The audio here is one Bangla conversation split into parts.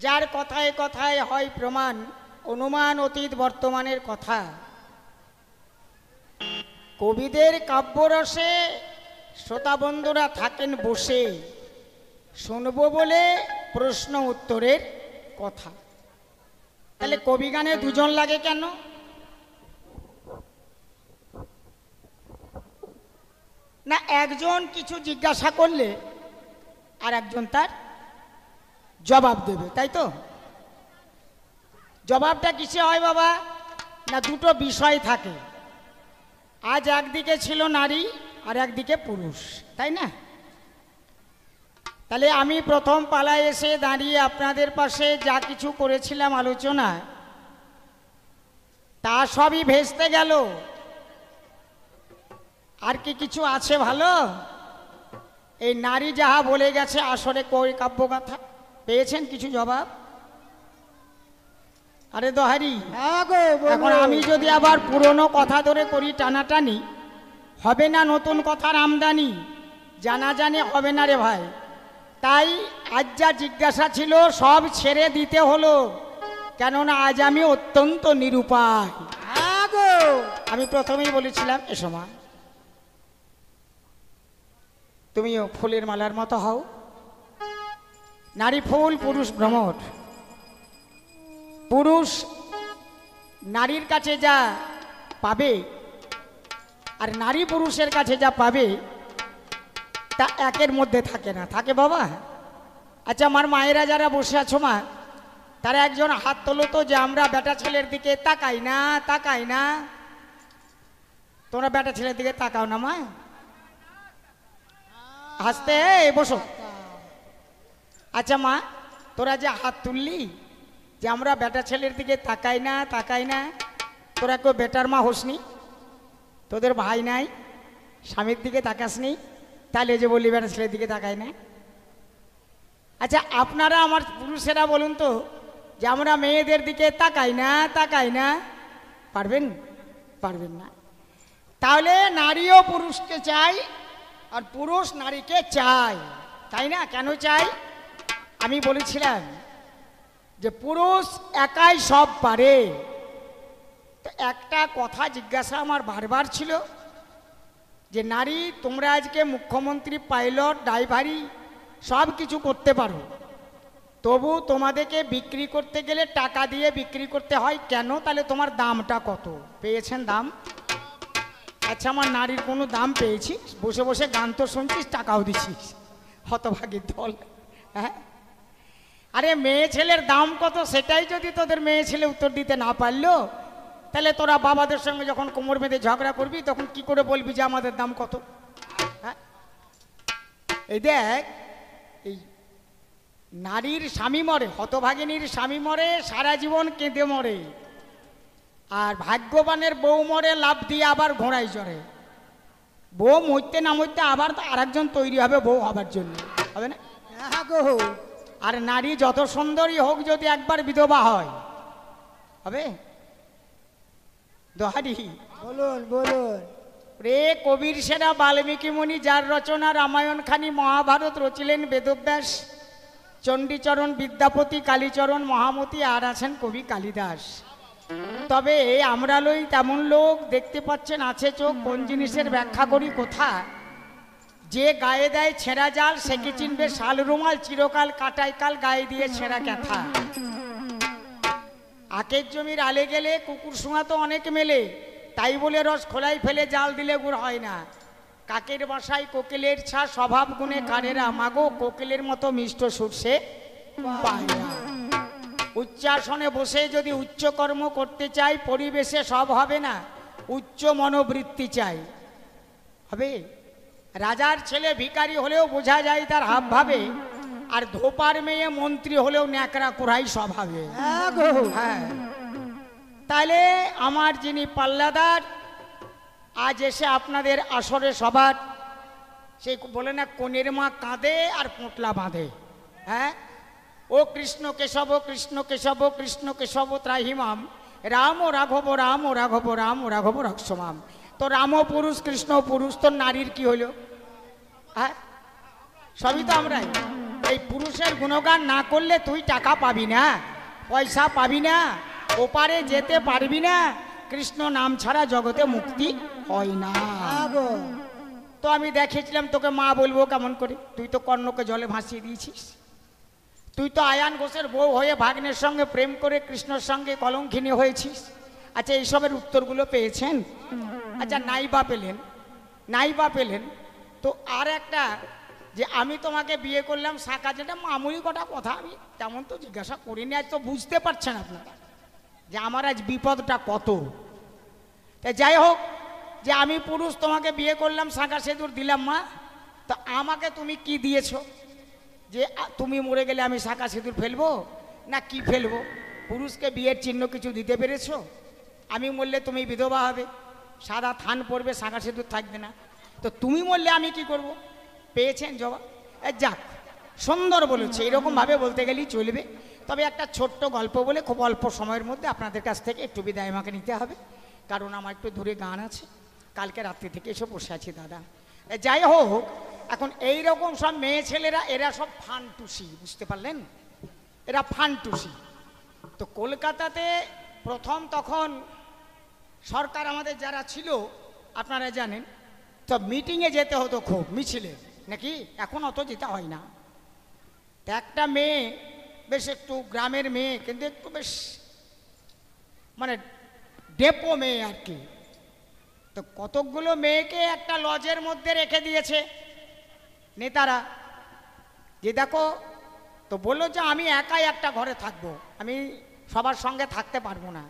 যার কথায় কথায় হয় প্রমাণ, অনুমান অতীত বর্তমানের কথা। কবিদের কাব্যরসে শ্রোতাবন্ধুরা থাকেন বসে, শুনবো বলে প্রশ্ন উত্তরের কথা। তাহলে কবি গানে দুজন লাগে কেন? না, একজন কিছু জিজ্ঞাসা করলে আর একজন তার জবাব দেবে, তাই তো? জবাবটা কিসে হয় বাবা? না, দুটো বিষয় থাকে। আজ একদিকে ছিল নারী আর একদিকে পুরুষ, তাই না? তাহলে আমি প্রথম পালায় এসে দাঁড়িয়ে আপনাদের পাশে যা কিছু করেছিলাম আলোচনা, তা সবই ভেস্তে গেল। আর কি কিছু আছে ভালো? এই নারী যাহা বলে গেছে আসরে কই কাব্যগাথা, পেয়েছেন কিছু জবাব? আরে দোহারি, এখন আমি যদি আবার পুরনো কথা ধরে করি টানাটানি, হবে না নতুন কথার আমদানি, জানা জানি হবে না রে ভাই। তাই আজ যা জিজ্ঞাসা ছিল সব ছেড়ে দিতে হলো, কেননা আজ আমি অত্যন্ত নিরুপায়। আমি প্রথমেই বলেছিলাম, এ সময় তুমিও ফুলের মালার মতো হও। নারী ফুল, পুরুষ ভ্রমর। পুরুষ নারীর কাছে যা পাবে আর নারী পুরুষের কাছে যা পাবে তা একের মধ্যে থাকে না, থাকে বাবা? আচ্ছা, আমার মায়েরা যারা বসে আছো মা, তারা একজন হাত তোলো তো, যে আমরা বেটা ছেলের দিকে তাকাই না, তাকাই না। তোমরা বেটা ছেলের দিকে তাকাও না মা? হাসতে বসো। আচ্ছা মা, তোরা যে হাত তুললি যে আমরা বেটা ছেলের দিকে তাকাই না, তাকাই না, তোরা কেউ বেটার মা হোসনি? তোদের ভাই নাই, স্বামীর দিকে তাকাসনি, তাহলে যে বললি বেটা ছেলের দিকে তাকাই না? আচ্ছা, আপনারা আমার পুরুষেরা বলুন তো, যে আমরা মেয়েদের দিকে তাকাই না, তাকাই না, পারবেন? পারবেন না। তাহলে নারীও পুরুষকে চাই আর পুরুষ নারীকে চাই, তাই না? কেন চাই? আমি বলেছিলাম যে পুরুষ একাই সব পারে। তো একটা কথা জিজ্ঞাসা আমার বারবার ছিল, যে নারী তোমরা আজকে মুখ্যমন্ত্রী, পাইলট, ড্রাইভারি সব কিছু করতে পারো, তবু তোমাদেরকে বিক্রি করতে গেলে টাকা দিয়ে বিক্রি করতে হয় কেন? তাহলে তোমার দামটা কত? পেয়েছেন দাম? আচ্ছা, আমার নারীর কোনো দাম পেয়েছিস? বসে বসে গান তো শুনছিস, টাকাও দিছিস, হতভাগীর দল। হ্যাঁ, আরে মেয়ে ছেলের দাম কত সেটাই যদি তোদের মেয়ে ছেলে উত্তর দিতে না পারলো, তাহলে তোরা বাবাদের সঙ্গে যখন কোমর বেঁধে ঝগড়া করবি তখন কি করে বলবি যে আমাদের দাম কত? হ্যাঁ, এই দেখ, এই নারীর স্বামী মরে, হতভাগিনীর স্বামী মরে, সারা জীবন কেঁদে মরে, আর ভাগ্যবানের বউ মরে লাভ দিয়ে আবার ঘোড়ায় চড়ে। বউ মরতে না মরতে আবার আরেকজন তৈরি হবে বউ হবার জন্য, হবে না? আর নারী যত সুন্দরী হোক, যদি একবার বিধবা হয়, হবে? দোহারি, বলুন বলুন। রে কবির সেরা বাল্মীকি মুনি, যার রচনা রামায়ণ খানি, মহাভারত রচিলেন বেদব্যাস, চণ্ডীচরণ, বিদ্যাপতি, কালীচরণ, মহামতি, আর আছেন কবি কালিদাস। তবে আমরা লই তেমন লোক, দেখতে পাচ্ছেন আছে চোখ, কোন জিনিসের ব্যাখ্যা করি কোথা? যে গায়ে দেয় ছেঁড়া জাল, সে কি চিনবে শাল রুমাল, চিরকাল কাটাই কাল গায়ে দিয়ে ছেঁড়া ক্যাথা। আখের জমির আলে গেলে কুকুর শুঙা তো অনেক মেলে, তাই বলে রস খোলাই ফেলে জাল দিলে গুড় হয় না। কাকের বাসায় কোকিলের ছা, স্বভাব গুণে কারেরা, মাগো কোকিলের মতো মিষ্ট সুর সে পায় না। উচ্চাসনে বসে যদি উচ্চ কর্ম করতে চাই, পরিবেশে সব হবে না, উচ্চ মনোবৃত্তি চাই, হবে? রাজার ছেলে ভিখারি হলেও বোঝা যায় তার হাব ভাবে, আর ধোপার মেয়ে মন্ত্রী হলেও ন্যাকড়া কুড়াই স্বভাবে। হ্যাঁ, তাহলে আমার যিনি পাল্লাদার, আজ এসে আপনাদের আসরে সবার সেই বলে না, কোনের মা কাঁদে আর পোঁটলা বাঁধে। হ্যাঁ, ও কৃষ্ণ কেশব, কৃষ্ণ কেশব, কৃষ্ণ কেশব ত্রাহিমাম, রাম ও রাঘব, রাম ও রাঘব, রাম ও রাঘব রক্ষমাম। তো রাম পুরুষ, কৃষ্ণ পুরুষ, তো নারীর কি হলো? হ্যাঁ, সবই তো আমরাই। এই পুরুষের গুণগান না করলে তুই টাকা পাবি না, পয়সা পাবি না, ওপারে যেতে পারবি না। কৃষ্ণ নাম ছাড়া জগতে মুক্তি হয় না। তো আমি দেখেছিলাম তোকে মা বলবো কেমন করে, তুই তো কর্ণকে জলে ভাসিয়ে দিয়েছিস। তুই তো আয়ান ঘোষের বউ হয়ে ভাগ্নের সঙ্গে প্রেম করে কৃষ্ণর সঙ্গে কলঙ্কিনী হয়েছিস। আচ্ছা এইসবের উত্তরগুলো পেয়েছেন? আচ্ছা নাই বা পেলেন তো আর একটা যে আমি তোমাকে বিয়ে করলাম শাখা, যেটা মামুলি কটা কথা, আমি তেমন তো জিজ্ঞাসা করিনি। আজ তো বুঝতে পারছেন আপনারা যে আমার আজ বিপদটা কত। তাই যাই হোক, যে আমি পুরুষ তোমাকে বিয়ে করলাম, শাঁখা সিঁদুর দিলাম মা, তো আমাকে তুমি কি দিয়েছো? যে তুমি মরে গেলে আমি শাঁখা সিঁদুর ফেলবো না কি ফেলবো? পুরুষকে বিয়ের চিহ্ন কিছু দিতে পেরেছো? আমি মরলে তুমি বিধবা হবে, সাদা থান পড়বে, শাঁখা সিঁদুর থাকবে না। তো তুমি মরলে আমি কি করব? পেয়েছেন জবাব? যাক, সুন্দর বলেছে, এরকমভাবে বলতে গেলেই চলবে। তবে একটা ছোট্ট গল্প বলে খুব অল্প সময়ের মধ্যে আপনাদের কাছ থেকে একটু বিদায় আমাকে নিতে হবে, কারণ আমার একটু দূরে গান আছে, কালকে রাত্রি থেকে এসে বসে আছি দাদা। যাই হোক, এখন এই রকম সব মেয়ে ছেলেরা এরা সব ফানটুসি, বুঝতে পারলেন? এরা ফানটুসি। তো কলকাতাতে প্রথম তখন সরকার আমাদের যারা ছিল আপনারা জানেন, তো মিটিংয়ে যেতে হতো খুব, মিছিলে নাকি, এখন অত যেতে হয় না। তো একটা মেয়ে, বেশ একটু গ্রামের মেয়ে, কিন্তু একটু বেশ মানে ডেপো মেয়ে আর কি। তো কতকগুলো মেয়েকে একটা লজের মধ্যে রেখে দিয়েছে নেতারা, যে দেখো, তো বললো যে আমি একাই একটা ঘরে থাকবো, আমি সবার সঙ্গে থাকতে পারবো না।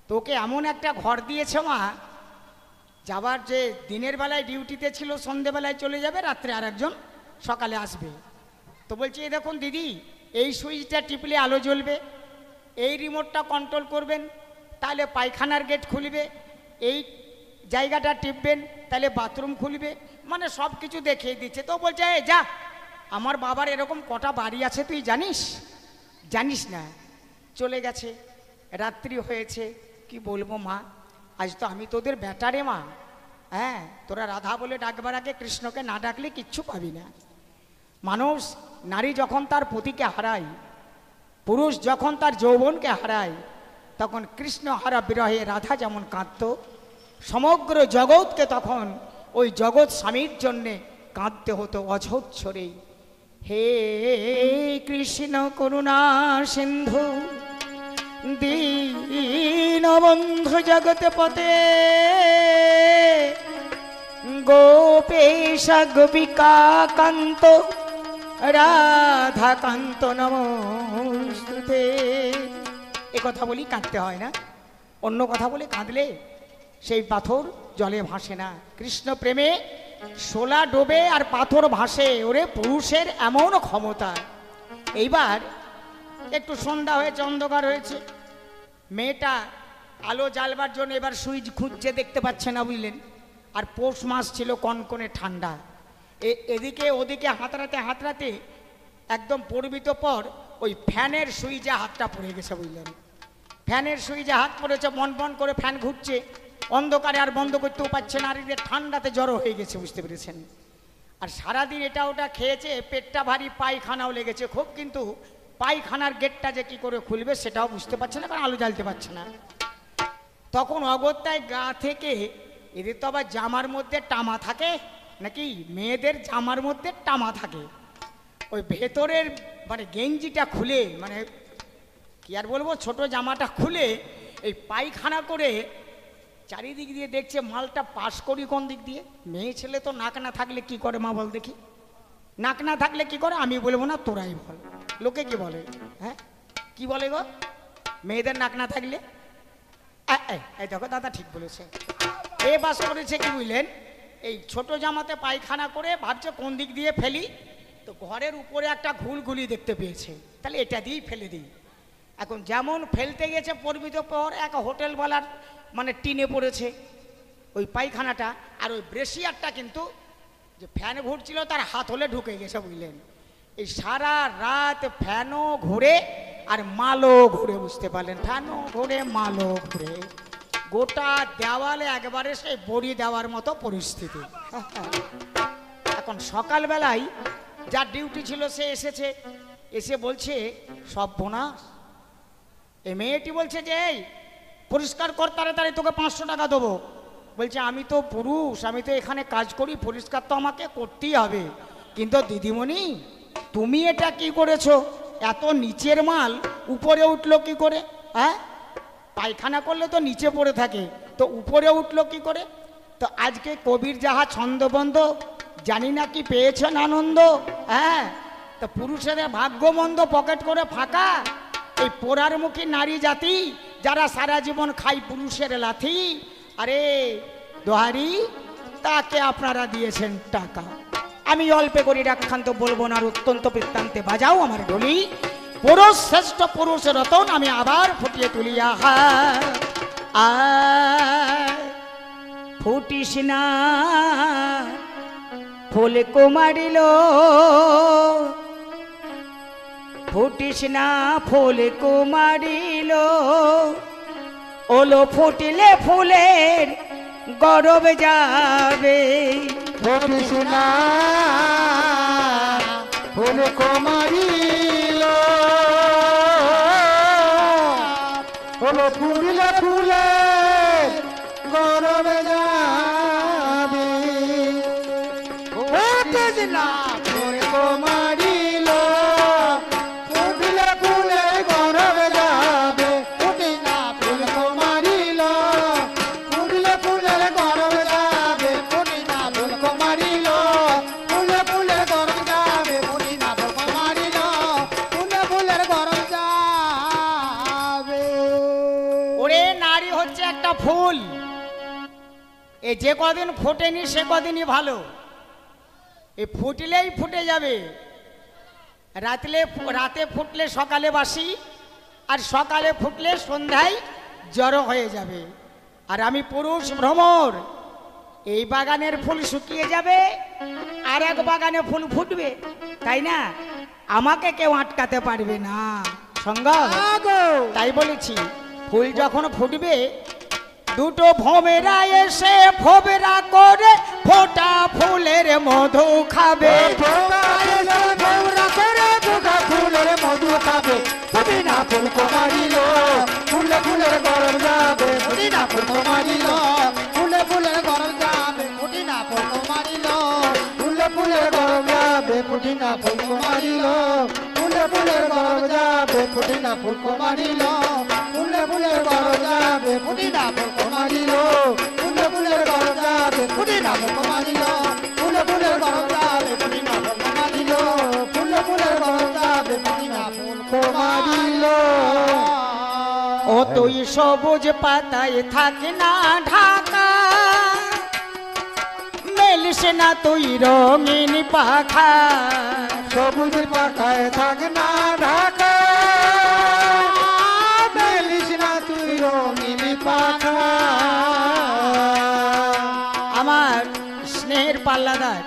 তো ওকে এমন একটা ঘর দিয়েছে মা, যাবার যে দিনের বেলায় ডিউটিতে ছিল সন্ধেবেলায় চলে যাবে, রাত্রে আর একজন সকালে আসবে। তো বলছি এই দেখুন দিদি, এই সুইচটা টিপলে আলো জ্বলবে, এই রিমোটটা কন্ট্রোল করবেন তাহলে পায়খানার গেট খুলবে, এই জায়গাটা টিপবেন তাহলে বাথরুম খুলবে, মানে সব কিছু দেখিয়ে দিচ্ছে। তো বলছে এই যা, আমার বাবার এরকম কটা বাড়ি আছে তুই জানিস? জানিস না। চলে গেছে, রাত্রি হয়েছে, কি বলবো মা, আজ তো আমি তোদের বেটারে মা, হ্যাঁ, তোরা রাধা বলে ডাকবার আগে কৃষ্ণকে না ডাকলে কিচ্ছু পাবি না। মানুষ, নারী যখন তার পতিকে হারায়, পুরুষ যখন তার যৌবনকে হারায়, তখন কৃষ্ণ হারা বিরহে রাধা যেমন কাঁদত, সমগ্র জগৎকে তখন ওই জগৎ স্বামীর জন্যে কাঁদতে হতো অঝোচ্ছরে। হে কৃষ্ণ করুণা সিন্ধু দীনবন্ধু জগৎ পতে, গোপেশ গোপিকা কান্ত রাধা কান্ত নমস্তুতে। এ কথা বলি কাঁদতে হয় না, অন্য কথা বলে কাঁদলে সেই পাথর জলে ভাসে না। কৃষ্ণ প্রেমে শোলা ডোবে আর পাথর ভাসে, ওরে পুরুষের এমন ক্ষমতা। এইবার একটু সন্ধ্যা হয়েছে, অন্ধকার হয়েছে, মেয়েটা আলো জ্বালবার জন্য এবার সুইচ খুঁজছে, দেখতে পাচ্ছে না, বুঝলেন? আর পৌষ মাস ছিল, কনকনে ঠান্ডা, এদিকে ওদিকে হাতড়াতে হাতড়াতে একদম পরিমিত পর ওই ফ্যানের সুইচে হাতটা পড়ে গেছে, বুঝলেন? ফ্যানের সুইচে হাত পড়েছে, বন বন করে ফ্যান ঘুরছে, অন্ধকারে আর বন্ধ করতেও পারছে না, আর এদের ঠান্ডাতে জড়ো হয়ে গেছে, বুঝতে পেরেছেন? আর সারাদিন এটা ওটা খেয়েছে, পেটটা ভারী, পায়খানাও লেগেছে খুব, কিন্তু পায়খানার গেটটা যে কি করে খুলবে সেটাও বুঝতে পারছে না, কারণ আলো জ্বালতে পারছে না। তখন অগত্যায় গা থেকে, এদের তো আবার জামার মধ্যে টামা থাকে নাকি, মেয়েদের জামার মধ্যে টামা থাকে, ওই ভেতরের মানে গেঞ্জিটা খুলে, মানে কি আর বলবো, ছোট জামাটা খুলে এই পায়খানা করে চারিদিক দিয়ে দেখছে মালটা পাস করি কোন দিক দিয়ে। মেয়ে ছেলে তো নাক না থাকলে কি করে মা বল দেখি, নাক না থাকলে কি করে? আমি বলবো না, তোরাই বল, লোকে কি বলে? হ্যাঁ, কি বলে গো? মেয়েদের নাক না থাকলে, এই দেখো দাদা ঠিক বলেছে, এ বাস করেছে কি বুঝলেন, এই ছোট জামাতে পায়খানা করে ভাবছে কোন দিক দিয়ে ফেলি, তো ঘরের উপরে একটা ঘুলঘুলি দেখতে পেয়েছে, তাহলে এটা দিয়েই ফেলে দিই। এখন যেমন ফেলতে গেছে, পরিমিত পর এক হোটেলওয়ালার মানে টিনে পড়েছে ওই পায়খানাটা, আর ওই ব্রেশিয়ারটা কিন্তু যে ফ্যান ঘুরছিল তার হাত হলে ঢুকে গেছে, বুঝলেন? এই সারা রাত ফ্যানও ঘুরে আর মালও ঘুরে, বুঝতে পারলেন? ফ্যানও ঘুরে, মালও ঘুরে, গোটা দেওয়ালে একবারে সেই বড়ি দেওয়ার মতো পরিস্থিতি। এখন সকালবেলায় যার ডিউটি ছিল সে এসেছে, এসে বলছে সব বোনাস। এই মেয়েটি বলছে যে এই পরিষ্কার কর তাড়াতাড়ি, তোকে 500 টাকা দেবো। বলছে আমি তো পুরুষ, আমি তো এখানে কাজ করি, পরিষ্কার তো আমাকে করতেই হবে। কিন্তু দিদিমণি তুমি এটা কি করেছো? এত নিচের মাল উপরে উঠলো কি করে? হ্যাঁ, পায়খানা করলে তো নিচে পড়ে থাকে, তো উপরে উঠলো কি করে? তো আজকে কবির যাহা ছন্দবন্ধ, জানি না কি পেয়েছেন আনন্দ। হ্যাঁ, তো পুরুষেদের ভাগ্যমন্দ, পকেট করে ফাঁকা। এই পোড়ার মুখী নারী জাতি যারা সারা জীবন খাই পুরুষের লাথি, আরে দোহারি তাকে আপনারা দিয়েছেন টাকা। আমি অল্পে করি রাখান্ত বলবো না, আর অত্যন্ত বৃত্তান্তে বাজাও আমার ঢোলি। পুরুষ শ্রেষ্ঠ পুরুষ রতন আমি আবার ফুটিয়ে তুলি। আহা ফুটিস না ফুল কুমারিল, ফুটিস না ফুল কুমারিল, ওলো ফুটিলে ফুলের গরব যাবে। ফুটিস না ফুল কুমারিল, ওলো ফুটিলে ফুলের গরব যাবে। ফুটিস না ফুল কুমারিল, ফুটিলে ফুলের গরব যাবে। ফুটিস না ফুল কুমারিল, ফুটিলে ফুলের গরব যাবে। ফুটিস না ফুল কুমারিল, ফুলে ফুলের গরব যাবে। ফুটিস না ফুল কুমারিল, ফুলে ফুলের গরব যাবে। ওরে নারী হচ্ছে একটা ফুল, এ যে কদিন ফোটেনি সে কদিনই ভালো। এ ফুটলেই ফুটে যাবে। রাতে ফুটলে সকালে বাসি, আর সকালে ফুটলে সন্ধ্যায় জড়ো হয়ে যাবে। আর আমি পুরুষ ভ্রমর, এই বাগানের ফুল শুকিয়ে যাবে, আর এক বাগানে ফুল ফুটবে, তাই না? আমাকে কেউ আটকাতে পারবে না সঙ্গ। তাই বলেছি ফুল যখন ফুটবে, দুটো ভোমেরা এসে ভোবেরা করে ফোটা ফুলের মধু খাবে। ফুলের মধু খাবে। ফুটি না ফুল কুমারিল, ফুলে ফুলের গরম যাবে। ফুটি না ফুল কুমারিল, ফুলে ফুলের গরম যাবে। ফুটি না ফুল কুমারিল, ফুলে ফুলের গরম যাবে। ফুটি না ফুল কুমারিল, ফুলে ফুলের গরম যাবে। ফুটি না ফুল কুমারিল, ফুলে ফুলের গরম যাবে। ফুটি না ফুল কুমারিল, ফুলে ফুলের গরম যাবে। ফুটি না ফুল কুমারিল, ফুলে ফুলের গরম যাবে। ফুটি না ফুল কুমারিল, ফুলে ফুলের গরম যাবে। ফুটি না ফুল কুমারিল। ও তুই সবুজ পাতায় থাকে না ঢাকা, মেলিস না তুই রঙিন পাখা। সবুজ পাখায় থাকে না ঢাকা, মেলিস না তুই রঙিন পাখা। আমার স্নেহের পাল্লাদার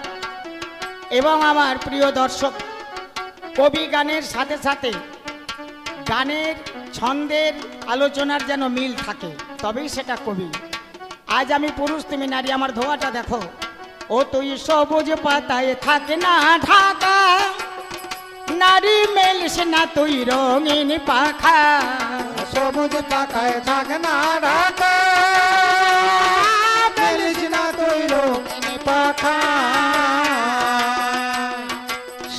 এবং আমার প্রিয় দর্শক, কবি গানের সাথে সাথে গানের ছন্দের আলোচনার যেন মিল থাকে, তবেই সেটা কবি। আজ আমি পুরুষ, তুমি নারী, আমার ধোয়াটা দেখো। ও তুই সবুজ পাতায় থাকে না ঢাকা, নারী মেলিস না তুই রঙিন পাখা। সবুজ পাখায় থাকে না ঢাকা, মেলিস না তুই রঙিন পাখা।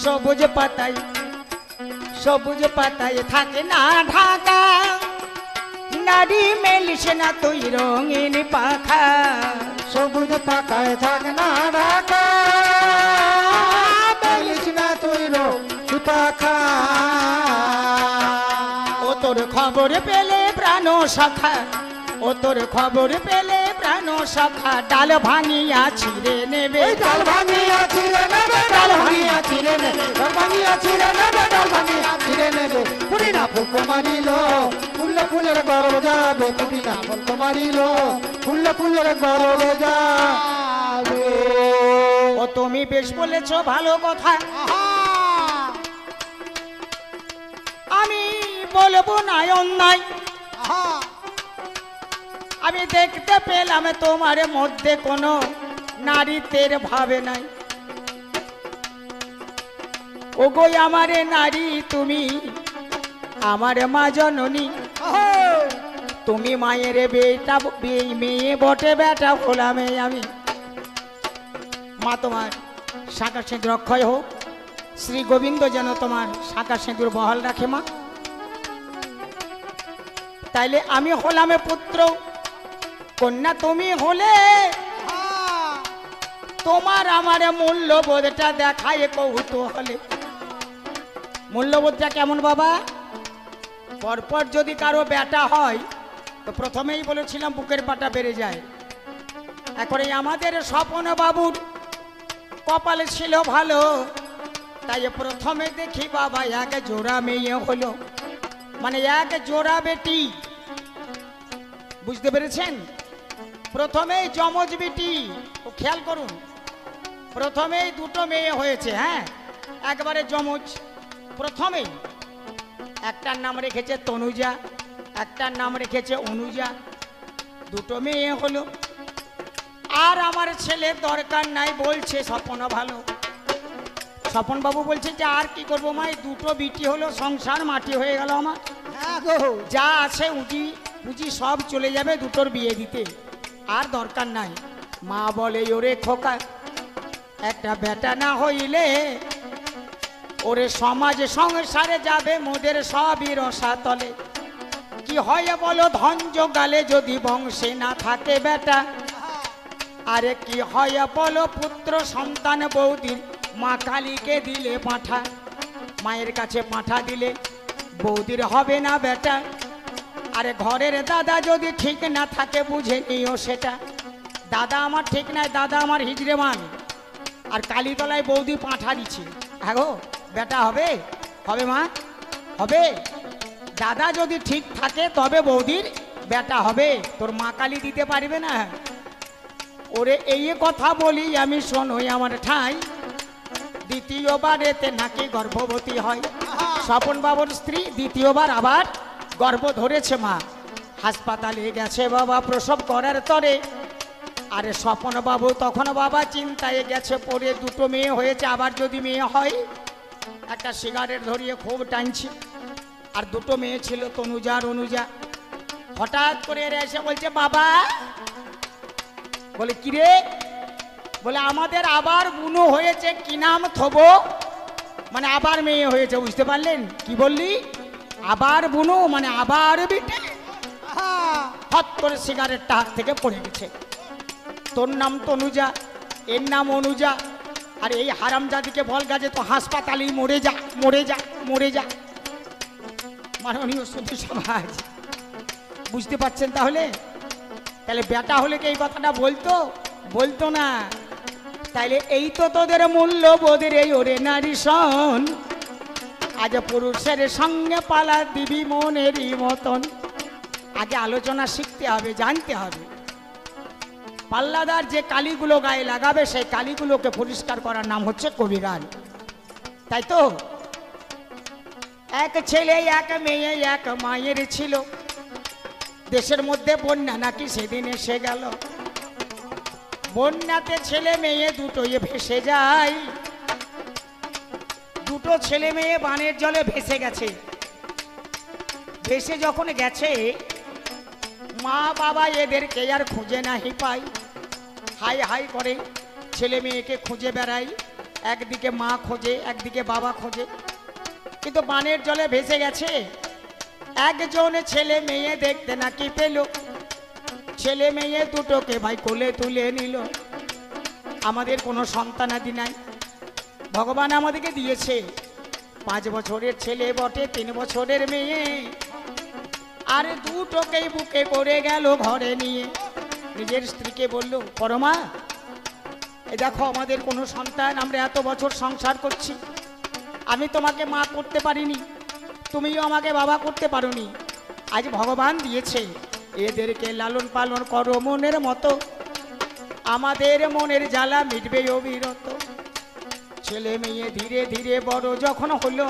সবুজ পাতায়, সবুজ পাতায় থাকে না ঢাকা, নারী মেলিস না তুই রঙিন পাখা। সবুজ পাখায় থাকে না ঢাকা, মেলিস না তুই রঙিন পাখা। ও তোর খবর পেলে প্রাণ সখা, ও তোর খবর পেলে প্রাণ সখা, ডাল ভাঙিয়া ছিঁড়ে নেবে। ডাল ভাঙিয়া ছিঁড়ে নেবে, ডাল ভাঙিয়া ছিঁড়ে নেবে, ডাল ভাঙিয়া ছিঁড়ে নেবে, ডাল ভাঙিয়া ছিঁড়ে নেবে। ফুটি না ফুল কুমারিল, ফুলে ফুলের গরব যাবে। ফুটি না ফুল কুমারিল, ফুলে ফুলের গরব যাবে। ও তুমি বেশ বলেছ ভালো কথা, আমি বলবো না অন্যায়। আমি দেখতে পেলাম তোমার মধ্যে কোনো নারীত্বের ভাবে নাই। ওগো আমারে নারী তুমি আমার মা জননী, তুমি মায়ের বেটা মেয়ে বটে, বেটা হলাম আমি। মা তোমার শাঁখা সিঁদুর অক্ষয় হোক, শ্রী গোবিন্দ যেন তোমার শাঁখা সিঁদুর বহাল রাখে মা। তাইলে আমি হলাম পুত্র, কন্যা তুমি হলে, তোমার আমার মূল্যবোধটা দেখায় কৌতূহলে। মূল্যবোধটা কেমন বাবা? পরপর যদি কারো বেটা হয় তো প্রথমেই বলেছিলাম বুকের পাটা বেড়ে যায়। এখন এই আমাদের স্বপন বাবুর কপালে ছিল ভালো, তাই প্রথমে দেখি বাবা এক জোড়া মেয়ে হলো, মানে এক জোড়া বেটি। বুঝতে পেরেছেন? প্রথমেই যমজ বেটি, ও খেয়াল করুন, প্রথমেই দুটো মেয়ে হয়েছে। হ্যাঁ, একবারে যমজ। প্রথমেই একটার নাম রেখেছে তনুজা, একটার নাম রেখেছে অনুজা, দুটো মেয়ে হলো। আর আমার ছেলের দরকার নাই বলছে, স্বপন ভালো। স্বপন বাবু বলছে যে আর কি করবো মা, দুটো বিটি হলো, সংসার মাটি হয়ে গেল আমার, যা আছে উজি উজি সব চলে যাবে দুটোর বিয়ে দিতে, আর দরকার নাই। মা বলে ওরে খোকা, একটা বেটা না হইলে ওরে সমাজে সংসারে যাবে মোদের সবই রসাতলে। কি হয় বলো ধন জোগালে যদি বংশে না থাকে বেটা, আরে কি হয় বলো পুত্র সন্তান বৌদির মা কালীকে দিলে পাঁঠা, মায়ের কাছে পাঁঠা দিলে বৌদির হবে না বেটা। আরে ঘরের দাদা যদি ঠিক না থাকে বুঝে নিও সেটা। দাদা আমার ঠিক নাই, দাদা আমার হিজড়ে মান, আর কালীতলায় বৌদি পাঁঠা দিচ্ছে। হ্যাঁ গো, বেটা হবে? হবে মা, হবে। দাদা যদি ঠিক থাকে তবে বৌদির বেটা হবে, তোর মা কালী দিতে পারবে না। ওরে এই কথা বলি আমি, শোনোই আমার ঠাই, দ্বিতীয়বার এতে নাকি গর্ভবতী হয়। স্বপন বাবুর স্ত্রী দ্বিতীয়বার আবার গর্ভ ধরেছে। মা হাসপাতালে গেছে বাবা প্রসব করার তরে। আরে স্বপন বাবু তখন বাবা চিন্তায় গেছে পরে, দুটো মেয়ে হয়েছে, আবার যদি মেয়ে হয়। একটা সিগারেট ধরিয়ে খুব টানছি, আর দুটো মেয়ে ছিল তনুজা আর অনুজা। হঠাৎ করে এরা এসে বলছে বাবা, বলে কিরে, বলে আমাদের আবার বুনো হয়েছে, কি নাম থবো? মানে আবার মেয়ে হয়েছে, বুঝতে পারলেন? কি বললি? আবার বুনো মানে আবার বেটে। হট করে সিগারেটটা হাত থেকে পড়ে গেছে। তোর নাম তনুজা, এর নাম অনুজা, আর এই হারামজাদিকে বল গাছে তো হাসপাতালেই মরে যা, মরে যা, মরে যা। মাননীয় সুধী সমাজ, বুঝতে পারছেন? তাহলে তাহলে বেটা হলে কি এই কথাটা বলতো? বলতো না। তাইলে এই তো তোদের মূল্যবোধের এই ওরে নারী শোন, আজ পুরুষের সঙ্গে পালা দিবি মনেরই মতন। আগে আলোচনা শিখতে হবে, জানতে হবে। পাল্লাদার যে কালিগুলো গায়ে লাগাবে সেই কালিগুলোকে পরিষ্কার করার নাম হচ্ছে কবিগান, তাই তো? এক ছেলে এক মেয়ে এক মায়ের ছিল, দেশের মধ্যে বন্যা নাকি সেদিন এসে গেল। বন্যাতে ছেলে মেয়ে দুটোই ভেসে যায়, দুটো ছেলে মেয়ে বানের জলে ভেসে গেছে। ভেসে যখন গেছে, মা বাবা এদেরকে আর খুঁজে নাহি পাই, হাই হাই করে ছেলে মেয়েকে খুঁজে বেড়াই। একদিকে মা খোঁজে, একদিকে বাবা খোঁজে, কিন্তু বানের জলে ভেসে গেছে। একজন ছেলে মেয়ে দেখতে নাকি পেল, ছেলে মেয়ে দুটোকে ভাই কোলে তুলে নিল। আমাদের কোনো সন্তানাদি নাই, ভগবান আমাদেরকে দিয়েছে 5 বছরের ছেলে বটে, 3 বছরের মেয়ে, আর দুটোকেই বুকে করে গেল ঘরে নিয়ে। নিজের স্ত্রীকে বলল, পরমা এই দেখো আমাদের কোনো সন্তান, আমরা এত বছর সংসার করছি, আমি তোমাকে মা করতে পারিনি, তুমিও আমাকে বাবা করতে পারোনি, আজ ভগবান দিয়েছে, এদেরকে লালন পালন করো মনের মতো, আমাদের মনের জ্বালা মিটবে অবিরত। ছেলে মেয়ে ধীরে ধীরে বড় যখন হলো,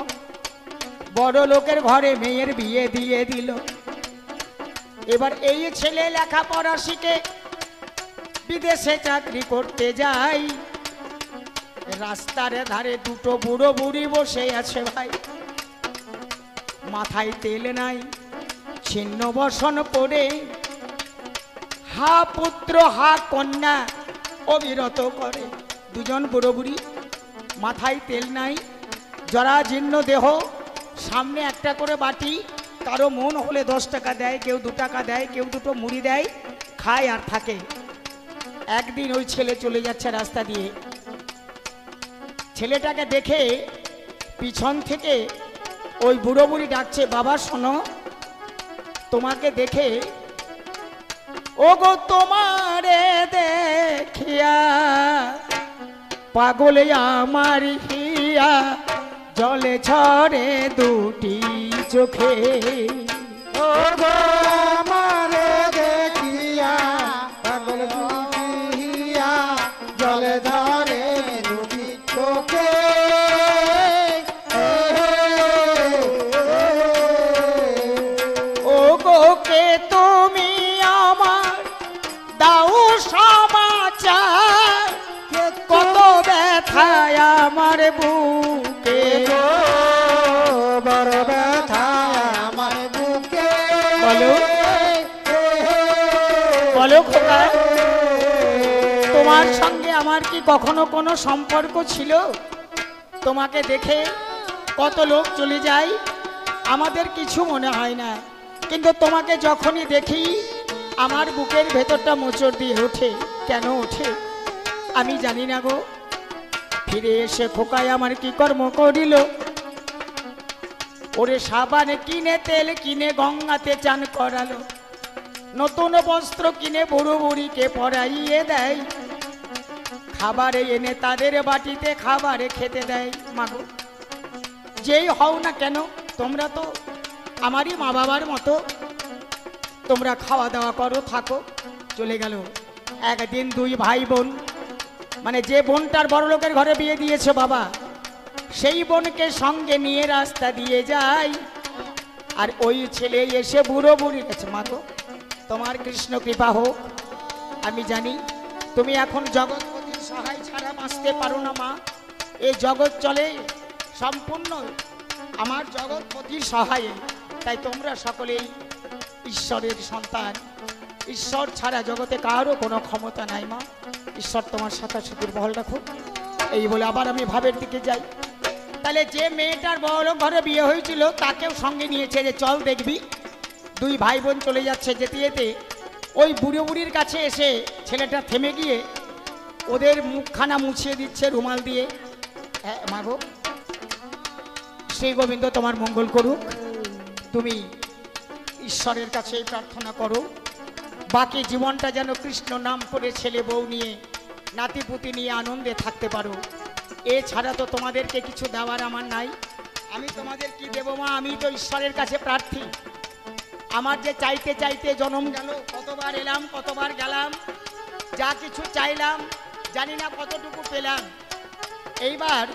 বড় লোকের ঘরে মেয়ের বিয়ে দিয়ে দিল। এবার এই ছেলে লেখাপড়া শিখে বিদেশে চাকরি করতে যায়। রাস্তার ধারে দুটো বুড়ো বুড়ি বসে আছে ভাই, মাথায় তেল নাই, ছিন্ন বসন পড়ে, হা পুত্র হা কন্যা অবিরত করে। দুজন বুড়ো বুড়ি, মাথায় তেল নাই, জরাজীর্ণ দেহ, সামনে একটা করে বাটি, কারো মন হলে 10 টাকা দেয়, কেউ 2 টাকা দেয়, কেউ দুটো মুড়ি দেয়, খায় আর থাকে। একদিন ওই ছেলে চলে যাচ্ছে রাস্তা দিয়ে, ছেলেটাকে দেখে পিছন থেকে ওই বুড়ো বুড়ি ডাকছে, বাবা শোনো, তোমাকে দেখে, ও গো তোমারে দেখিয়া পাগলে আমার হিয়া জলে ঝরে দুটি চোখে। ও গো আমারে দেখিয়া পাগল হইয়া জলে ধরে দুটি চোখে। ও গো কে তুমি আমার দাও সমাচার, কত ব্যথায় আমার বুকে, বড় ব্যথা আমার বুকে। বলো বলো খোকা, তোমার সঙ্গে আমার কি কখনো কোনো সম্পর্ক ছিল? তোমাকে দেখে কত লোক চলে যায়, আমাদের কিছু মনে হয় না, কিন্তু তোমাকে যখনই দেখি আমার বুকের ভেতরটা মোচড় দিয়ে ওঠে। কেন ওঠে আমি জানি না গো। ফিরে এসে খোকায় আমার কি কর্ম করিল, ওরে সাবান কিনে তেল কিনে গঙ্গাতে চান করালো, নতুন বস্ত্র কিনে বুড়ো বুড়িকে পরাইয়ে দেয়, খাবারে এনে তাদের বাটিতে খাবারে খেতে দেয়। মাগো যেই হও না কেন, তোমরা তো আমারই মা বাবার মতো, তোমরা খাওয়া দাওয়া করো, থাকো। চলে গেল। একদিন 2 ভাই বোন, মানে যে বোনটার বড় লোকের ঘরে বিয়ে দিয়েছে বাবা, সেই বোনকে সঙ্গে নিয়ে রাস্তা দিয়ে যায়, আর ওই ছেলে এসে বুড়ো বুড়ির কাছে, মা গো তোমার কৃষ্ণ কৃপা হোক, আমি জানি তুমি এখন জগৎপতির সহায় ছাড়া বাঁচতে পারো না মা, এই জগৎ চলে সম্পূর্ণ আমার জগৎপতির সহায়ে, তাই তোমরা সকলেই ঈশ্বরের সন্তান, ঈশ্বর ছাড়া জগতে কারো কোনো ক্ষমতা নাই মা, ঈশ্বর তোমার সাথে সুদূর বহল রাখো। এই বলে আবার আমি ভাবের দিকে যাই। তাহলে যে মেয়েটার বড় ঘরে বিয়ে হয়েছিল তাকেও সঙ্গে নিয়েছে, যে চল দেখবি। 2 ভাই বোন চলে যাচ্ছে, যেতে যেতে ওই বুড়ো বুড়ির কাছে এসে ছেলেটা থেমে গিয়ে ওদের মুখখানা মুছিয়ে দিচ্ছে রুমাল দিয়ে। হ্যাঁ মাগো, শ্রী গোবিন্দ তোমার মঙ্গল করুক, তুমি ঈশ্বরের কাছে প্রার্থনা করো, বাকি জীবনটা যেন কৃষ্ণ নাম করে ছেলে বউ নিয়ে নাতিপুতি নিয়ে আনন্দে থাকতে পারো। এছাড়া তো তোমাদেরকে কিছু দেওয়ার আমার নাই। আমি তোমাদের কি দেবো মা, আমি তো ঈশ্বরের কাছে প্রার্থী। আমার যে চাইতে চাইতে জন্ম গেল, কতবার এলাম কতবার গেলাম, যা কিছু চাইলাম জানি না কতটুকু পেলাম। এইবার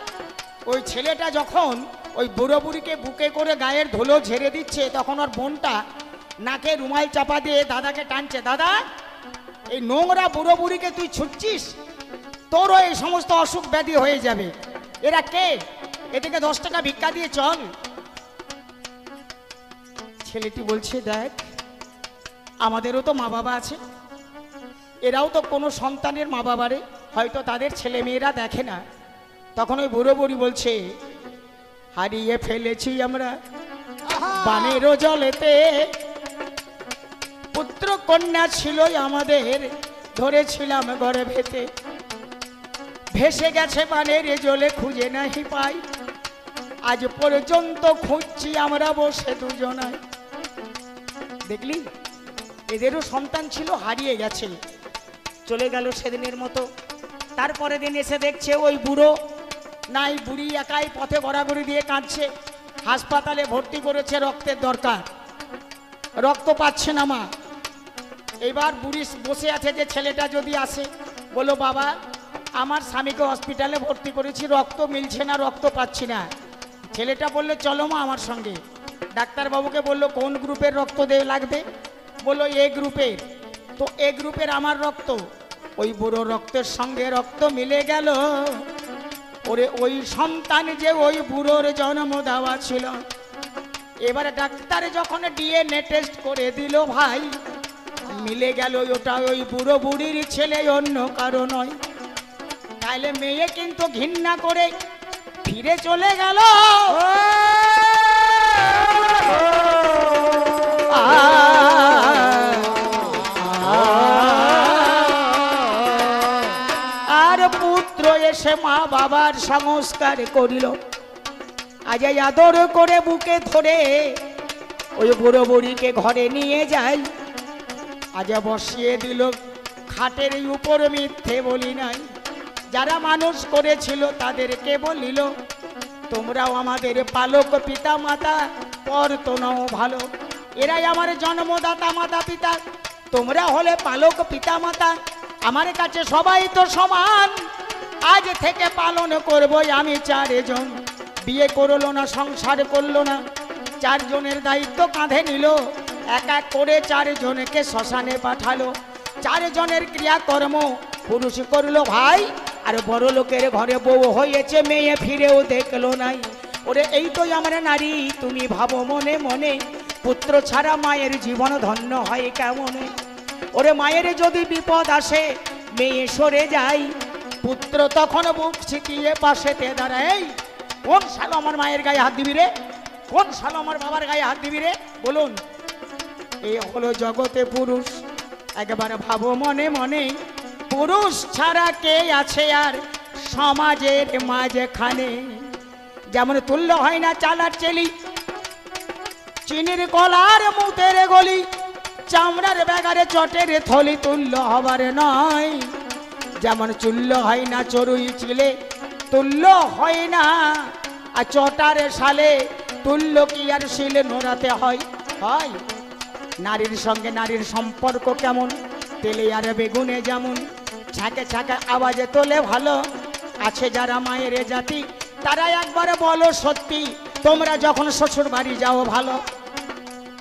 ওই ছেলেটা যখন ওই বুড়ো বুড়িকে বুকে করে গায়ের ধুলো ঝেড়ে দিচ্ছে, তখন ওর বোনটা নাকে রুমাল চাপা দিয়ে দাদাকে টানছে, দাদা এই নোংরা বুড়ো বুড়িকে তুই ছুটছিস, তোরও এই সমস্ত অসুখ ব্যাধি হয়ে যাবে। এরা কে? এদিকে 10 টাকা ভিক্ষা দিয়ে চল। ছেলেটি বলছে, দেখ আমাদেরও তো মা বাবা আছে, এরাও তো কোনো সন্তানের মা বাবারে হয়তো তাদের ছেলে মেয়েরা দেখে না। তখন ওই বুড়ো বুড়ি বলছে, হারিয়ে ফেলেছি আমরা বানেরও জলেতে, পুত্র কন্যা ছিল আমাদের, ধরেছিলাম গর্ভেতে, ভেসে গেছে বানের জলে খুঁজে নাহি পাই, আজ পর্যন্ত খুঁজছি আমরা বসে দুজনায়। দেখলি এদেরও সন্তান ছিল, হারিয়ে গেছে, চলে গেল সেদিনের মতো। তারপরে দিন এসে দেখছে ওই বুড়ো নাই, বুড়ি একাই পথে গড়াগড়ি দিয়ে কাঁদছে, হাসপাতালে ভর্তি করেছে, রক্তের দরকার, রক্ত পাচ্ছে না মা। এবার বুড়ি বসে আছে যে ছেলেটা যদি আসে, বলো বাবা আমার স্বামীকে হসপিটালে ভর্তি করেছি, রক্ত মিলছে না, রক্ত পাচ্ছি না। ছেলেটা বললো চলো মা আমার সঙ্গে। ডাক্তারবাবুকে বললো কোন গ্রুপের রক্ত লাগবে? বললো এ গ্রুপের। তো এ গ্রুপের আমার রক্ত, ওই বুড়ো রক্তের সঙ্গে রক্ত মিলে গেল, ওরে ওই সন্তান যে ওই বুড়োর জন্ম দেওয়া ছিল, এবারে ডাক্তার যখন ডিএনএ টেস্ট করে দিল ভাই, মিলে গেল ওটা ওই বুড়ো বুড়ির ছেলে, অন্য কারো নয়। তাইলে মেয়ে কিন্তু ঘৃণা করে ফিরে চলে গেল। আর পুত্র এসে মা বাবার সংস্কার করিল, আজ এই আদর করে বুকে ধরে ওই বুড়ো বুড়িকে ঘরে নিয়ে যায়। আজ বসিয়ে দিল খাটের উপর, মিথ্যে বলি নাই। যারা মানুষ করেছিল তাদেরকে বলিল, তোমরাও আমাদের পালক পিতা মাতা, পর তো নাও ভালো। এরাই আমার জন্মদাতা মাতা পিতা, তোমরা হলে পালক পিতা মাতা, আমার কাছে সবাই তো সমান। আজ থেকে পালন করবো আমি চারজন। বিয়ে করলো না, সংসার করলো না, চারজনের দায়িত্ব কাঁধে নিল। এক এক করে চারজনকে শ্মশানে পাঠালো। চারজনের ক্রিয়াকর্ম পুরুষ করলো ভাই। আর বড় লোকের ঘরে বউ হয়েছে, মেয়ে ফিরেও দেখলো নাই। ওরে এই তো আমার নারী, তুমি ভাবো মনে মনে, পুত্র ছাড়া মায়ের জীবন ধন্য হয় কেমনে। ওরে মায়ের যদি বিপদ আসে, মেয়ে সরে যায়, পুত্র তখন বুক ছিটিয়ে পাশেতে দাঁড়ায়। কোন শালো আমার মায়ের গায়ে হাত দিবি রে? কোন শালো আমার বাবার গায়ে হাত দিবি রে? বলুন, এই হলো জগতে পুরুষ। একবার ভাবো মনে মনে, পুরুষ ছাড়া কে আছে আর সমাজের মাঝখানে? যেমন তুল্য হয় না চালার চেলি, চিনির কলার মুতের গলি, চামড়ার ব্যাগারে চটের থলি, তুল্য হবার নয়। যেমন চুল্য হয় না চড়ুই চিলে, তুল্য হয় না আর চটারে সালে, তুল্য কি আর শিলে নোড়াতে হয়? হয়। নারীর সঙ্গে নারীর সম্পর্ক কেমন? তেলে আর বেগুনে যেমন, ছাকে ছাকে আওয়াজে তোলে ভালো। আছে যারা মায়ের জাতি, তারা একবার বলো সত্যি, তোমরা যখন শ্বশুর বাড়ি যাও ভালো।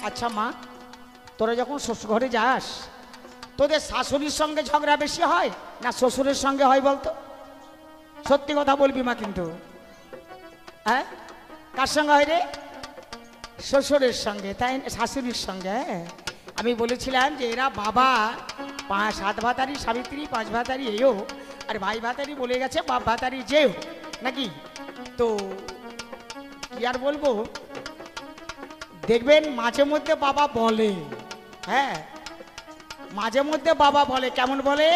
আচ্ছা মা, তোরা যখন শ্বশুর ঘরে যাস, তোদের শাশুড়ির সঙ্গে ঝগড়া বেশি হয় না শ্বশুরের সঙ্গে হয় বলতো? সত্যি কথা বলবি মা কিন্তু। হ্যাঁ, কার সঙ্গে হয় রে? শ্বশুরের সঙ্গে, তাই শাশুড়ির সঙ্গে। আমি বলেছিলাম যে এরা বাবা 7 ভাতারি, সাবিত্রী 5 ভাতারি এও, আর ভাই ভাতারি বলে গেছে বাপ ভাতারি যেও নাকি। তো কি আর বলবো, দেখবেন মাঝে মধ্যে বাবা বলে, হ্যাঁ মাঝে মধ্যে বাবা বলে। কেমন বলে?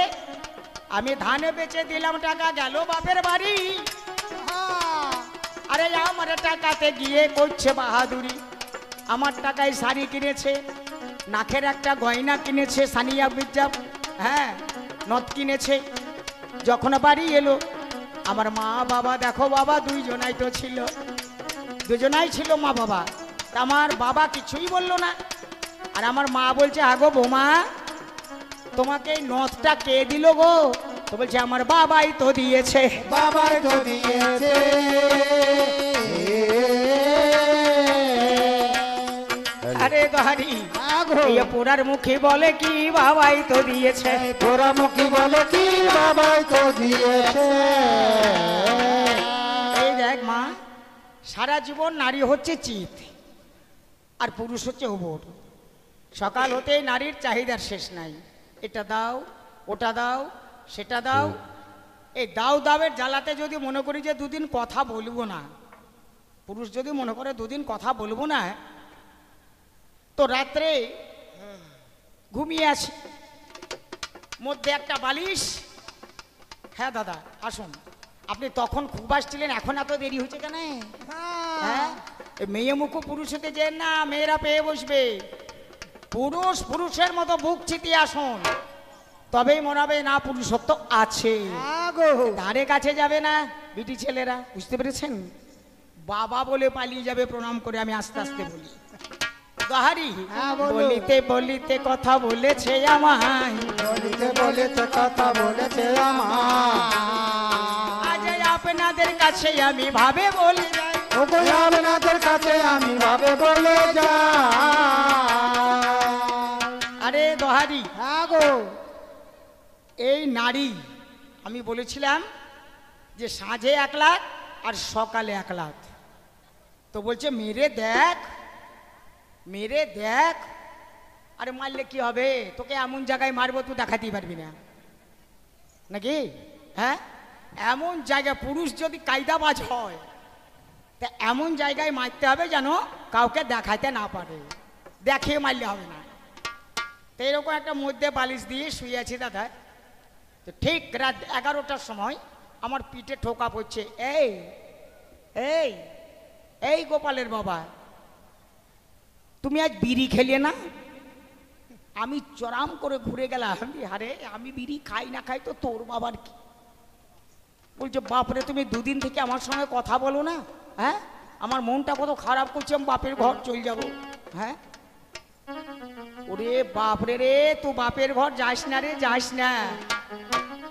আমি ধানে বেচে দিলাম টাকা, গেল বাপের বাড়ি। আরে আমার টাকাতে গিয়ে করছে বাহাদুরি। আমার টাকায় শাড়ি কিনেছে, নাকের একটা গয়না কিনেছে, সানিয়া মির্জা, হ্যাঁ নথ কিনেছে। যখন বাড়ি এলো, আমার মা বাবা, দেখো বাবা দুইজনাই তো ছিল, দুজনাই ছিল মা বাবা। আমার বাবা কিছুই বললো না। আর আমার মা বলছে, আগো বোমা, তোমাকে এই নথটা কে দিল গো? তো বলছে, আমার বাবাই তো দিয়েছে। বাবার তো দিয়েছে। আরে গাড়ি পোড়ার মুখে বলে কি বাবাই তো দিয়েছে, পোড়া মুখে বলে কি বাবাই তো দিয়েছে। এই দেখ মা, সারা জীবন নারী হচ্ছে চিত আর পুরুষ হচ্ছে ওবর। সকাল হতেই নারীর চাহিদার শেষ নাই। এটা দাও, ওটা দাও, সেটা দাও। এই দাও দাওয়ের জ্বালাতে যদি মনে করি যে দুদিন কথা বলবো না, পুরুষ যদি মনে করে দুদিন কথা বলবো না, তো রাত্রে ঘুমিয়ে আসি, মধ্যে একটা বালিশ। হ্যাঁ দাদা আসুন, আপনি তখন খুব আসছিলেন, এখন এত দেরি হয়েছে কেন? হ্যাঁ, মেয়ে মুখ পুরুষ হতে যেন না, মেয়েরা পেয়ে বসবে। পুরুষ পুরুষের মতো বুক চিতিয়ে আসুন, তবেই মনে হবে না পুরুষত্ব আছে। ধারে কাছে যাবে না বিটি ছেলেরা, বুঝতে পেরেছেন? বাবা বলে পালিয়ে যাবে প্রণাম করে। আমি আস্তে আস্তে বলি, গাহারি বলিতে বলিতে কথা বলেছে আমায়, বলিতে বলিতে কথা বলেছে আমায়। আজ আপনাদের কাছে আমি ভাবে বলে যাই, আপনাদের কাছে আমি ভাবে বলে যাই। আরে দহারি, হ্যাঁ গো, এই নারী আমি বলেছিলাম যে সাঁঝে 1 লাখ আর সকালে 1 লাখ। তো বলছে মেরে দেখ, মেরে দেখ। আরে মারলে কি হবে, তোকে এমন জায়গায় মারবো তুই দেখাতেই পারবি না নাকি? হ্যাঁ, এমন জায়গায় পুরুষ যদি কায়দাবাজ হয় তা এমন জায়গায় মারতে হবে যেন কাউকে দেখাইতে না পারে, দেখিয়ে মারলে হবে না। তো এরকম একটা মধ্যে বালিশ দিয়ে শুয়ে আছি দাদা। তো ঠিক রাত 11টার সময় আমার পিঠে ঠোকা পড়ছে, এই এই এই গোপালের বাবা, তুমি আজ বিড়ি খেলিয়ে না? আমি চরাম করে ঘুরে গেলাম, আরে আমি বিড়ি খাই না খাই তো তোর বাবার কি। বলছে বাপরে তুমি 2 দিন থেকে আমার সঙ্গে কথা বলো না, হ্যাঁ আমার মনটা কত খারাপ করছে, আমি বাপের ঘর চলে যাব। হ্যাঁ, ওরে বাপরে রে, তুই বাপের ঘর যাস না রে, যাস না।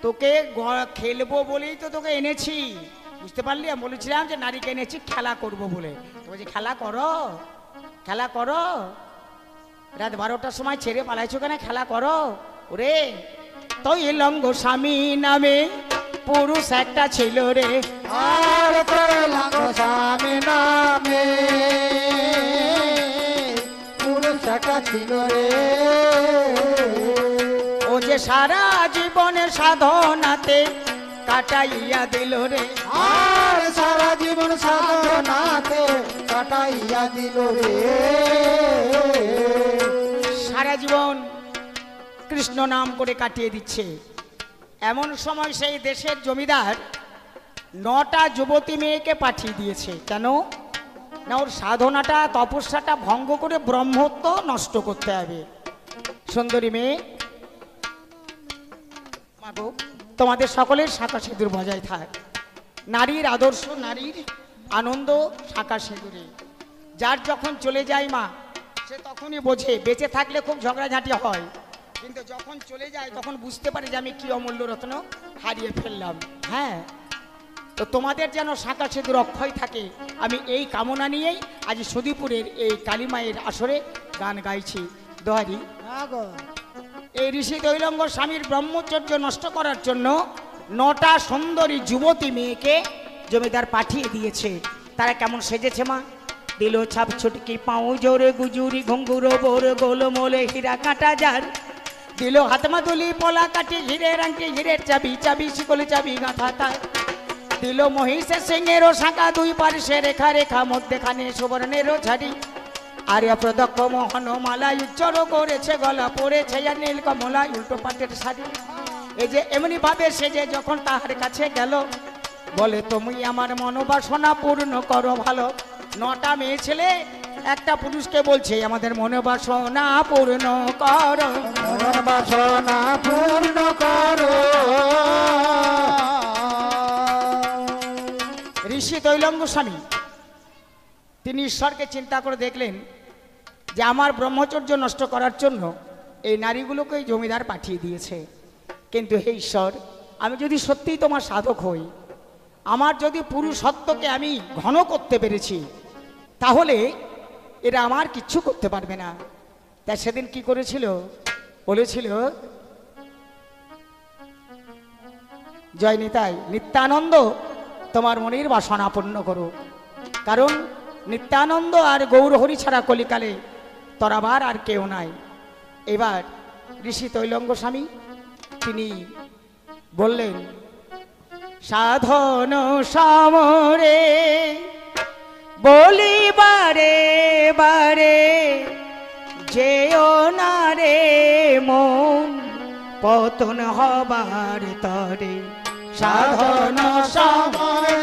তোকে খেলবো বলেই তো তোকে এনেছি, বুঝতে পারলি? আমি বলেছিলাম যে নারীকে এনেছি খেলা করব বলে। তো বলছি খেলা করো, খেলা করো। রাত 12টার সময় ছেড়ে পালাইছো কেন? খেলা করো। ওরে তুই লঙ্গ স্বামী নামে পুরুষ একটা ছিল রে, আর লঙ্গ স্বামী নামে পুরুষ একটা ছিল রে। ও যে সারা জীবনের সাধনাতে কাটাইয়া দিল রে, আর সারা জীবন সাধনাতে কাটাইয়া দিল রে। সারা জীবন কৃষ্ণ নাম করে কাটিয়ে দিচ্ছে। এমন সময় সেই দেশের জমিদার 9টা যুবতী মেয়েকে পাঠিয়ে দিয়েছে। কেন না, ওর সাধনাটা তপস্যাটা ভঙ্গ করে ব্রহ্মত্ব নষ্ট করতে হবে। সুন্দরী মেয়ে, মাগো তোমাদের সকলের শাঁখা সিঁদুর বজায় থাক। নারীর আদর্শ, নারীর আনন্দ শাঁখা সিঁদুরে। যার যখন চলে যায় মা, সে তখনই বোঝে। বেঁচে থাকলে খুব ঝগড়াঝাঁটি হয়, কিন্তু যখন চলে যায় তখন বুঝতে পারে যে আমি কি অমূল্য রত্ন হারিয়ে ফেললাম। হ্যাঁ, তো তোমাদের যেন শাঁখা সিঁদুর অক্ষয় থাকে, আমি এই কামনা নিয়েই আজ সুদীপুরের এই কালীমায়ের আসরে গান গাইছি। দোহারি, এই ঋষি দৈলঙ্গ স্বামীর ব্রহ্মচর্য নষ্ট করার জন্য 9টা সুন্দরী যুবতী মেয়েকে জমিদার পাঠিয়ে দিয়েছে। তারা কেমন সেজেছে মা? দিল ছাপ ছুটকি পাও জোরে গুজুরি ঘুঙ্গুরো বোর গোলমোলে হীরা কাটা যার, দিল হাতমা তুলি পলা কাটি হিরের আংটি হিরের চাবি, চাবি শিকলে চাবি গাঁথা তার, দিল মহিষের সিংহেরও শাঁখা 2 পার্শ্বে রেখা রেখা মধ্যেখানে সুবর্ণেরও ঝাড়ি, আর্য প্রদক্ষ মোহন মালা উচ্চর করেছে গলা, পড়েছে নীল কমলা উল্টো পাটের শাড়ি। এই যে এমনি ভাবে সেজে যখন তাহার কাছে গেল, বলে তুমি আমার মনোবাসনা পূর্ণ করো ভালো। 9টা মেয়ে ছেলে একটা পুরুষকে বলছে আমাদের মনোবাসনা পূর্ণ করো, মনোবাসনা পূর্ণ করো। ঋষি তৈলঙ্গ স্বামী তিনি ঈশ্বরকে চিন্তা করে দেখলেন যে আমার ব্রহ্মচর্য নষ্ট করার জন্য এই নারীগুলোকে জমিদার পাঠিয়ে দিয়েছে। কিন্তু হে ঈশ্বর, আমি যদি সত্যিই তোমার সাধক হই, আমার যদি পুরুষত্বকে আমি ঘন করতে পেরেছি, তাহলে এরা আমার কিচ্ছু করতে পারবে না। তাই সেদিন কি করেছিল, বলেছিল জয় নিতাই নিত্যানন্দ তোমার মনের বাসনা পূর্ণ করো, কারণ নিত্যানন্দ আর গৌরহরি ছাড়া কলিকালে তরাবার আর কেউ নাই। এবার ঋষি তৈলঙ্গ স্বামী তিনি বললেন সাধন সমরে বলি বারে বারে যেও না রে মন পতন হবার তরে, সাধন সমরে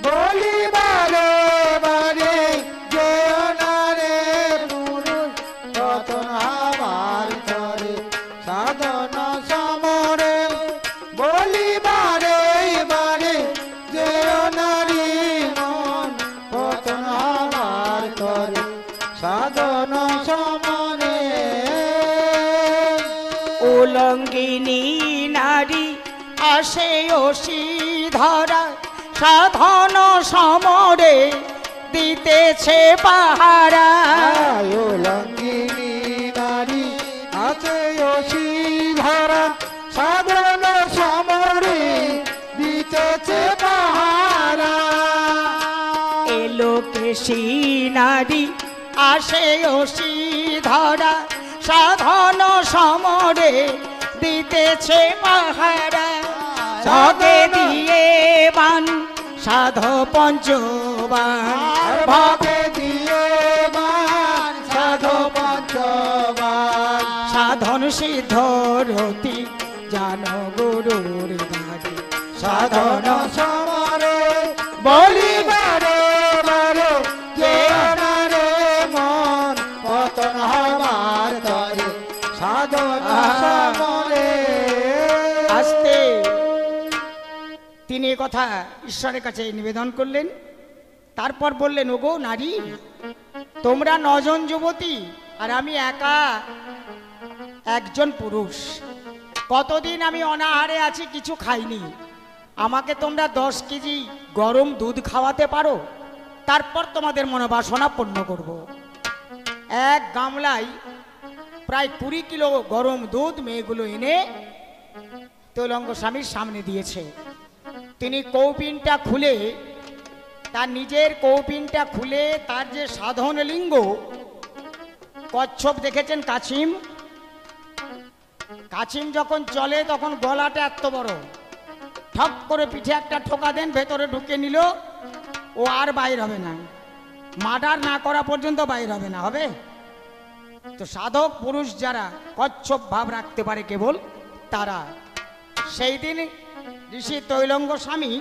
বলি বারে বারে যেও না রে পুরুষ পতন হবার তরে, সাধন সমরে বলি বারে বারে যেও না রে মন পতন হবার তরে, সাধন সমরে। উলঙ্গিনী নারী আসে অসি ধরা, সাধন সমরে দিতেছে পাহারা। উলঙ্গিনী নারী আছে অসি ধরা, সাধন সমরে দিতেছে দোষী নারী আসে ওসি ধরা সাধন সমরে দিতেছে পাহারা জগে দিয়ে বান সাধ পঞ্চবান ভাবে দিয়ে মান সাধো পঞ্চবান সাধন সিদ্ধ রতি জান গুরুর দাঁড়ি সাধন সমরে বলিবারে বারে যে নারে মন পতন হবার তরে সাধন সমরে আস্তে তিনি কথা ঈশ্বরের কাছে নিবেদন করলেন। তারপর বললেন, ওগো নারী, তোমরা 9 জন যুবতী আর আমি একা একজন পুরুষ। কতদিন আমি অনাহারে আছি, কিছু খাইনি। আমাকে তোমরা 10 কেজি গরম দুধ খাওয়াতে পারো, তারপর তোমাদের মনোবাসনা পূর্ণ করব। এক গামলায় প্রায় 20 কিলো গরম দুধ মেয়েগুলো এনে তৈলঙ্গ স্বামীর সামনে দিয়েছে। তিনি কৌপিনটা খুলে, তার নিজের কৌপিনটা খুলে তার যে সাধন লিঙ্গ, কচ্ছপ দেখেছেন কাছিম, কাছিম যখন চলে তখন গলাটা এত বড়, ঠক করে পিঠে একটা ঠোকা দেন, ভেতরে ঢুকে নিল, ও আর বাইর হবে না, মার্ডার না করা পর্যন্ত বাইর হবে না। হবে তো সাধক পুরুষ যারা কচ্ছপ ভাব রাখতে পারে কেবল তারা। সেই দিন ঋষি তৈলঙ্গ স্বামী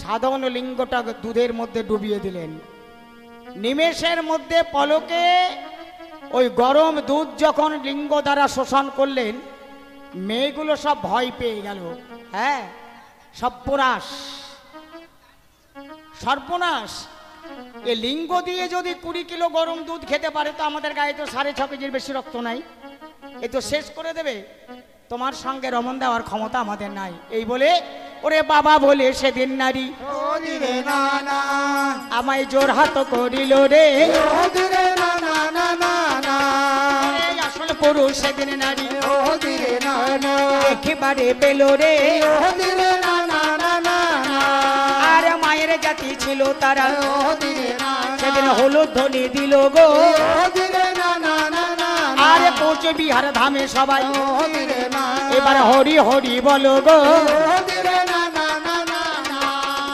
সাধন লিঙ্গটা দুধের মধ্যে ডুবিয়ে দিলেন। নিমেষের মধ্যে পলকে ওই গরম দুধ যখন লিঙ্গ দ্বারা শোষণ করলেন, মেয়েগুলো সব ভয় পেয়ে গেল। হ্যাঁ, সর্বনাশ সর্বনাশ, এ লিঙ্গ দিয়ে যদি 20 কিলো গরম দুধ খেতে পারে, তো আমাদের গায়ে তো 6.5 কেজির বেশি রক্ত নাই, এ তো শেষ করে দেবে। তোমার সঙ্গে রমন দেওয়ার ক্ষমতা আমাদের নাই। এই বলে ওরে বাবা বলে সেদিন নারী ওদিরে না না আমায় জোর হাত করিল রে, ওদিরে না না না না না এই আসল পুরুষ সেদিন নারী ওদিরে না না একেবারে পেল রে। ওদিরে না না না না না আর মায়ের জাতি ছিল তারা, ওদিরে না সেদিন হলুদ ধ্বনি দিল গো। ওদিরে না না না না আরে পৌঁছে বিহার ধামে সবাই, ওদিরে না এবার হরি হরি বলো গো। ওদিরে না না না না না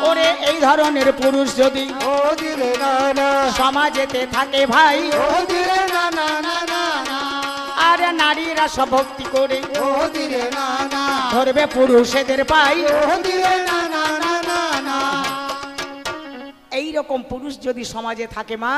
ওরে এই ধরনের পুরুষ যদি ওদিরে না না সমাজেতে থাকে ভাই, ওদিরে না না না না না আর নারীরা সব ভক্তি করে ওদিরে না না ধরবে পুরুষেদের পাই। ওদিরে না না না না না এইরকম পুরুষ যদি সমাজে থাকে মা,